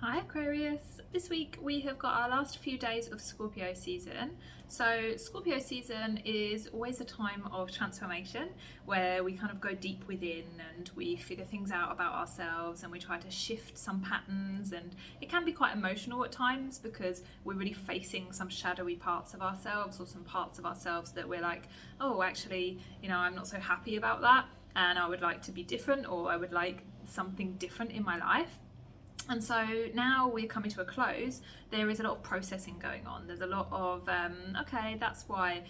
Hi Aquarius! This week we have got our last few days of Scorpio season. So Scorpio season is always a time of transformation where we kind of go deep within and we figure things out about ourselves and we try to shift some patterns, and it can be quite emotional at times because we're really facing some shadowy parts of ourselves or some parts of ourselves that we're like, oh actually, I'm not so happy about that and I would like to be different, or I would like something different in my life. And so now we're coming to a close. There is a lot of processing going on. There's a lot of, okay, that's why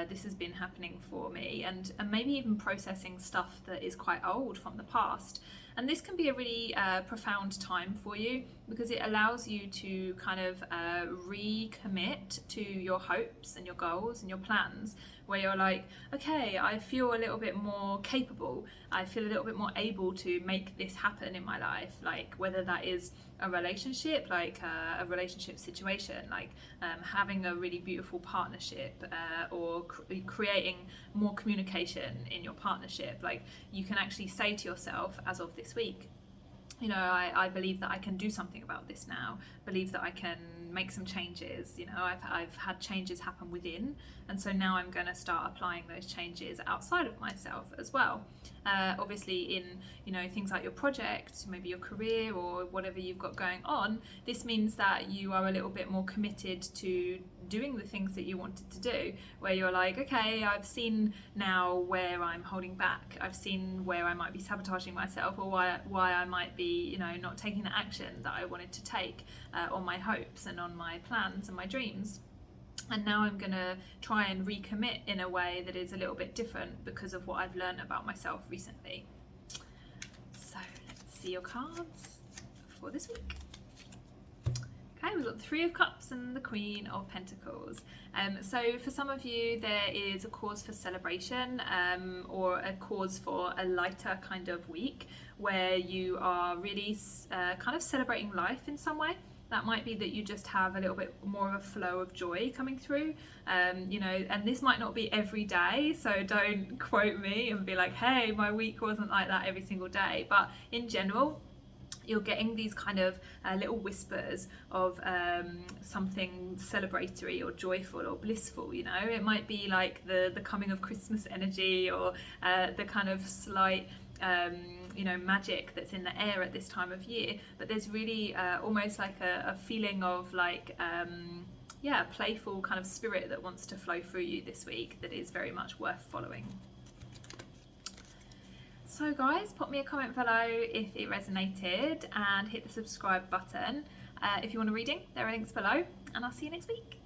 this has been happening for me, and maybe even processing stuff that is quite old from the past. And this can be a really profound time for you because it allows you to kind of recommit to your hopes and your goals and your plans, where you're like, okay, I feel a little bit more capable. I feel a little bit more able to make this happen in my life. Like whether that is a relationship, like a relationship situation, like having a really beautiful partnership, or creating more communication in your partnership. Like you can actually say to yourself, as of this week, I believe that I can do something about this now. Believe that I can make some changes. I've had changes happen within, and so now I'm going to start applying those changes outside of myself as well. Obviously in things like your project, maybe your career or whatever you've got going on, this means that you are a little bit more committed to doing the things that you wanted to do, where you're like, okay, I've seen now where I'm holding back, I've seen where I might be sabotaging myself, or why I might be not taking the action that I wanted to take on my hopes and on my plans and my dreams. And now I'm going to try and recommit in a way that is a little bit different because of what I've learned about myself recently. So let's see your cards for this week. Okay, we've got the Three of Cups and the Queen of Pentacles. So for some of you, there is a cause for celebration, or a cause for a lighter kind of week where you are really kind of celebrating life in some way. That might be that you just have a little bit more of a flow of joy coming through, and this might not be every day, so don't quote me and be like, hey, my week wasn't like that every single day. But in general, you're getting these kind of little whispers of something celebratory or joyful or blissful. It might be like the coming of Christmas energy, or the kind of slight magic that's in the air at this time of year. But there's really almost like a feeling of like playful kind of spirit that wants to flow through you this week that is very much worth following. So guys, pop me a comment below if it resonated and hit the subscribe button. If you want a reading, there are links below, and I'll see you next week.